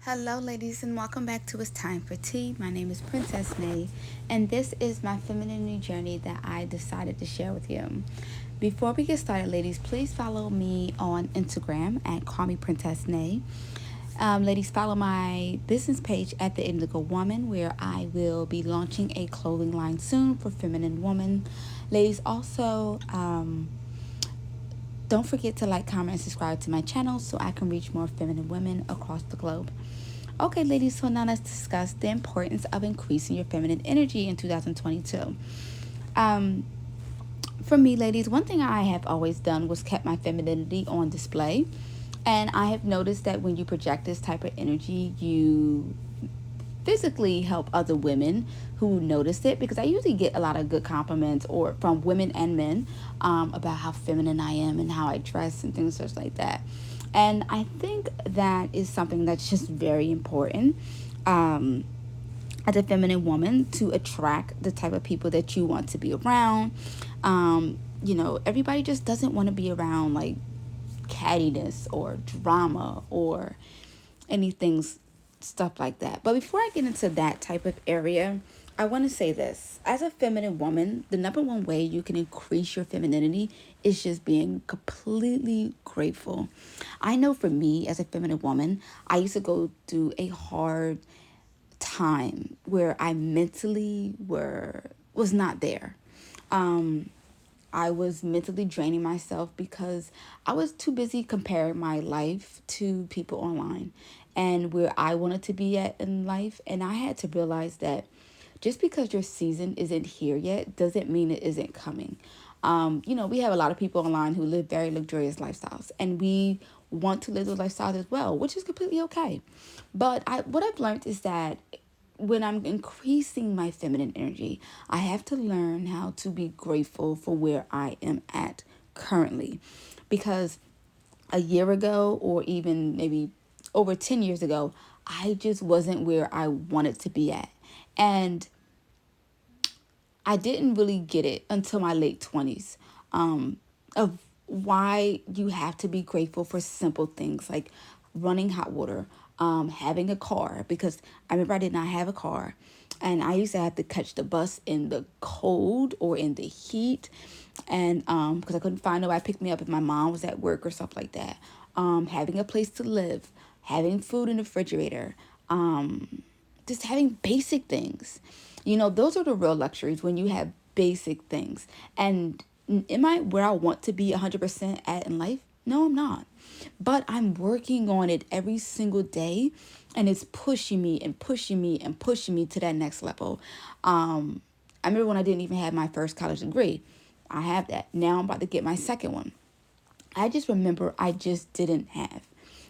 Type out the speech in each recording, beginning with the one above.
Hello, ladies, and welcome back to It's Time for Tea. My name is Princess Nay, and this is my femininity journey that I decided to share with you. Before we get started, ladies, please follow me on Instagram at Call Me Princess Nay. Ladies, follow my business page at The Indigo Woman, where I will be launching a clothing line soon for feminine women. Ladies, also, don't forget to like, comment, and subscribe to my channel so I can reach more feminine women across the globe. Okay, ladies, so now let's discuss the importance of increasing your feminine energy in 2022. Um, for me, ladies, one thing I have always done was kept my femininity on display. And I have noticed that when you project this type of energy, you physically help other women who notice it, because I usually get a lot of good compliments or from women and men about how feminine I am and how I dress and things such like that. And I think that is something that's just very important as a feminine woman to attract the type of people that you want to be around. Everybody just doesn't want to be around like cattiness or drama or anything, stuff like that. But before I get into that type of area, I want to say this. As a feminine woman, the number one way you can increase your femininity is just being completely grateful. I know for me as a feminine woman, I used to go through a hard time where I mentally was not there. I was mentally draining myself because I was too busy comparing my life to people online and where I wanted to be at in life. And I had to realize that just because your season isn't here yet doesn't mean it isn't coming. We have a lot of people online who live very luxurious lifestyles, and we want to live those lifestyles as well, which is completely okay. But what I've learned is that when I'm increasing my feminine energy, I have to learn how to be grateful for where I am at currently. Because a year ago, or even maybe over 10 years ago, I just wasn't where I wanted to be at. And I didn't really get it until my late 20s, of why you have to be grateful for simple things like running hot water, having a car, because I remember I did not have a car. And I used to have to catch the bus in the cold or in the heat. And because I couldn't find nobody to pick me up if my mom was at work or stuff like that. Having a place to live, having food in the refrigerator, just having basic things. Those are the real luxuries, when you have basic things. And am I where I want to be 100% at in life? No, I'm not. But I'm working on it every single day, and it's pushing me and pushing me and pushing me to that next level. I remember when I didn't even have my first college degree. I have that. Now I'm about to get my second one. I just remember I just didn't have.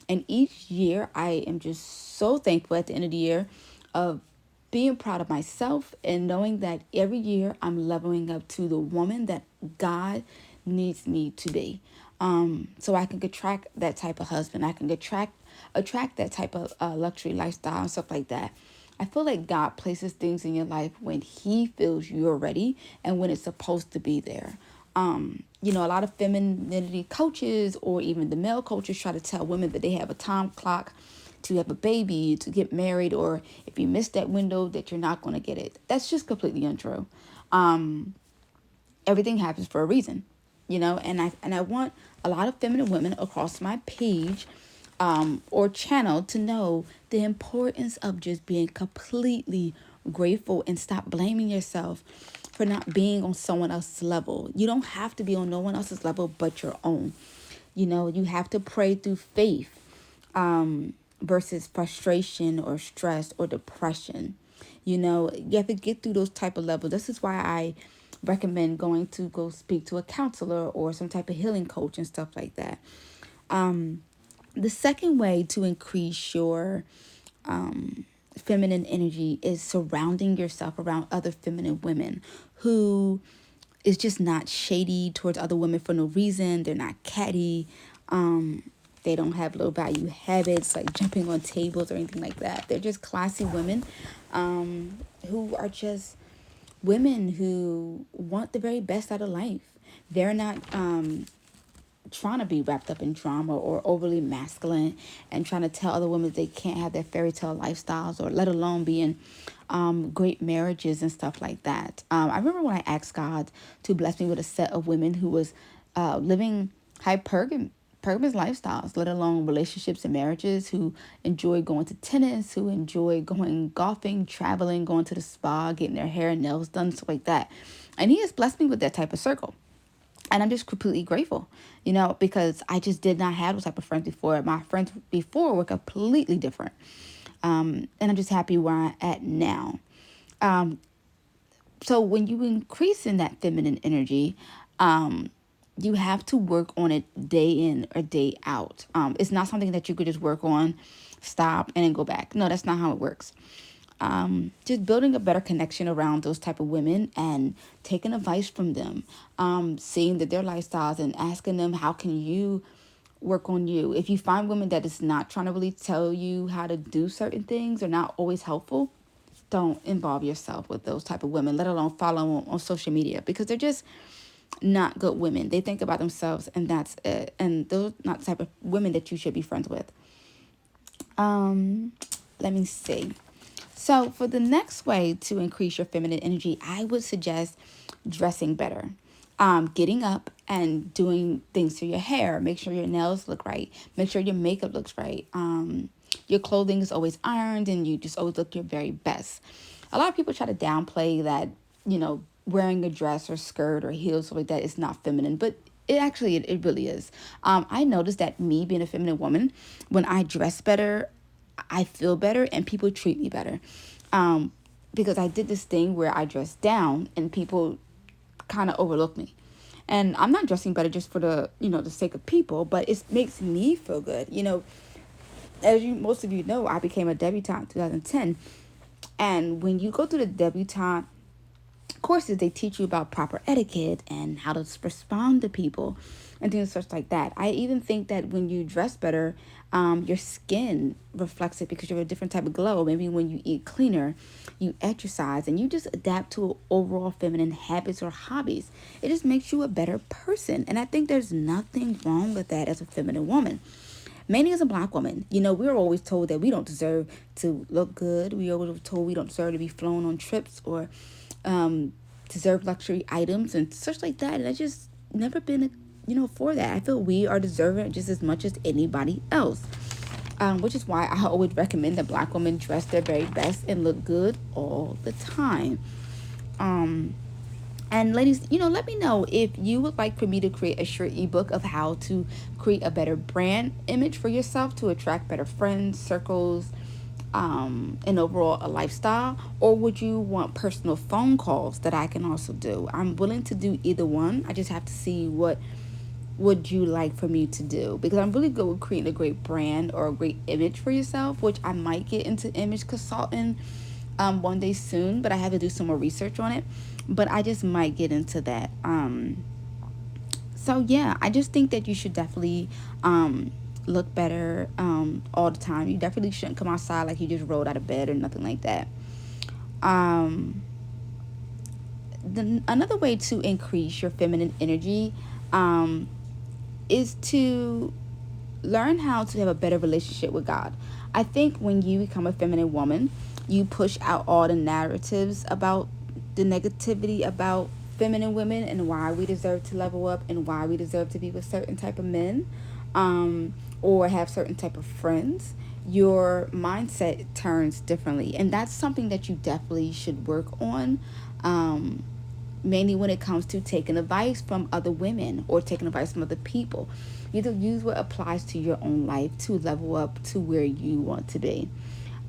And each year I am just so thankful at the end of the year of being proud of myself and knowing that every year I'm leveling up to the woman that God needs me to be. So I can attract that type of husband. I can attract that type of luxury lifestyle and stuff like that. I feel like God places things in your life when He feels you're ready and when it's supposed to be there. A lot of femininity coaches or even the male coaches try to tell women that they have a time clock to have a baby, to get married, or if you miss that window, that you're not going to get it. That's just completely untrue. Everything happens for a reason, and I want a lot of feminine women across my page or channel to know the importance of just being completely grateful and stop blaming yourself for not being on someone else's level. You don't have to be on no one else's level but your own. You have to pray through faith versus frustration or stress or depression. You have to get through those type of levels. This is why I recommend going to go speak to a counselor or some type of healing coach and stuff like that. The second way to increase your feminine energy is surrounding yourself around other feminine women who is just not shady towards other women for no reason. They're not catty. They don't have low value habits like jumping on tables or anything like that. They're just classy women who are just women who want the very best out of life. They're not trying to be wrapped up in drama or overly masculine and trying to tell other women they can't have their fairy tale lifestyles, or let alone be in great marriages and stuff like that. I remember when I asked God to bless me with a set of women who was living hypergamous lifestyles, let alone relationships and marriages, who enjoy going to tennis, who enjoy going golfing, traveling, going to the spa, getting their hair and nails done, stuff like that. And he has blessed me with that type of circle. And I'm just completely grateful, because I just did not have those type of friends before. My friends before were completely different. And I'm just happy where I'm at now. So when you increase in that feminine energy, you have to work on it day in or day out. It's not something that you could just work on, stop, and then go back. No, that's not how it works. Just building a better connection around those type of women and taking advice from them, seeing that their lifestyles and asking them, how can you work on you? If you find women that is not trying to really tell you how to do certain things or not always helpful, don't involve yourself with those type of women, let alone follow them on social media, because they're just not good women. They think about themselves and that's it. And those are not the type of women that you should be friends with. Let me see. So for the next way to increase your feminine energy, I would suggest dressing better. Getting up and doing things to your hair. Make sure your nails look right. Make sure your makeup looks right. Your clothing is always ironed and you just always look your very best. A lot of people try to downplay that, wearing a dress or skirt or heels or like that is not feminine, but it really is. I noticed that me being a feminine woman, when I dress better, I feel better and people treat me better. Because I did this thing where I dressed down and people kind of overlook me. And I'm not dressing better just for the sake of people, but it makes me feel good. As most of you know, I became a debutante in 2010. And when you go through the debutante courses, they teach you about proper etiquette and how to respond to people and things such like that. I even think that when you dress better, your skin reflects it because you have a different type of glow. Maybe when you eat cleaner, you exercise, and you just adapt to overall feminine habits or hobbies. It just makes you a better person. And I think there's nothing wrong with that as a feminine woman. Mainly as a black woman, we were always told that we don't deserve to look good. We always were told we don't deserve to be flown on trips or deserve luxury items and such like that. And I just never been, for that. I feel we are deserving just as much as anybody else. Which is why I always recommend that black women dress their very best and look good all the time. And ladies, let me know if you would like for me to create a short ebook of how to create a better brand image for yourself to attract better friends, circles, and overall a lifestyle. Or would you want personal phone calls that I can also do? I'm willing to do either one. I just have to see what would you like for me to do, because I'm really good with creating a great brand or a great image for yourself, which I might get into image consulting one day soon, but I have to do some more research on it. But I just might get into that. So yeah, I just think that you should definitely look better all the time. You definitely shouldn't come outside like you just rolled out of bed or nothing like that. Another way to increase your feminine energy is to learn how to have a better relationship with God. I think when you become a feminine woman, you push out all the narratives about the negativity about feminine women and why we deserve to level up and why we deserve to be with certain type of men, or have certain type of friends. Your mindset turns differently, and that's something that you definitely should work on. Mainly when it comes to taking advice from other women or taking advice from other people. You have to use what applies to your own life to level up to where you want to be.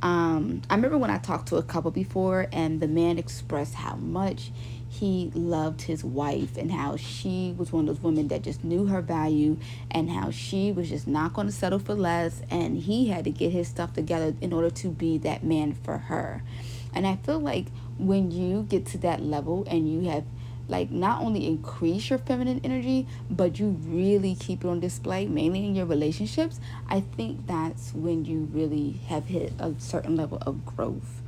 I remember when I talked to a couple before, and the man expressed how much he loved his wife and how she was one of those women that just knew her value and how she was just not going to settle for less, and he had to get his stuff together in order to be that man for her. And I feel like when you get to that level and you have not only increase your feminine energy, but you really keep it on display, mainly in your relationships, I think that's when you really have hit a certain level of growth.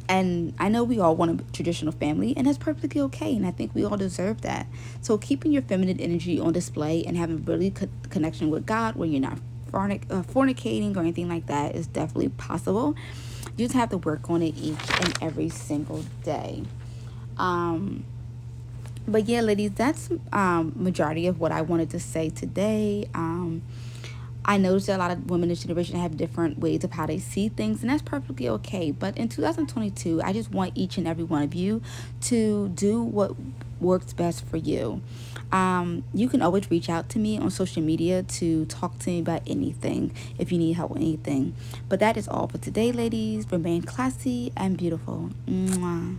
And I know we all want a traditional family, and that's perfectly okay. And I think we all deserve that. So keeping your feminine energy on display and having really connection with God when you're not fornicating or anything like that is definitely possible. You just have to work on it each and every single day. Um, but yeah, ladies, that's majority of what I wanted to say today. I noticed that a lot of women in this generation have different ways of how they see things, and that's perfectly okay. But in 2022, I just want each and every one of you to do what works best for you. You can always reach out to me on social media to talk to me about anything if you need help with anything. But that is all for today, ladies. Remain classy and beautiful. Mwah.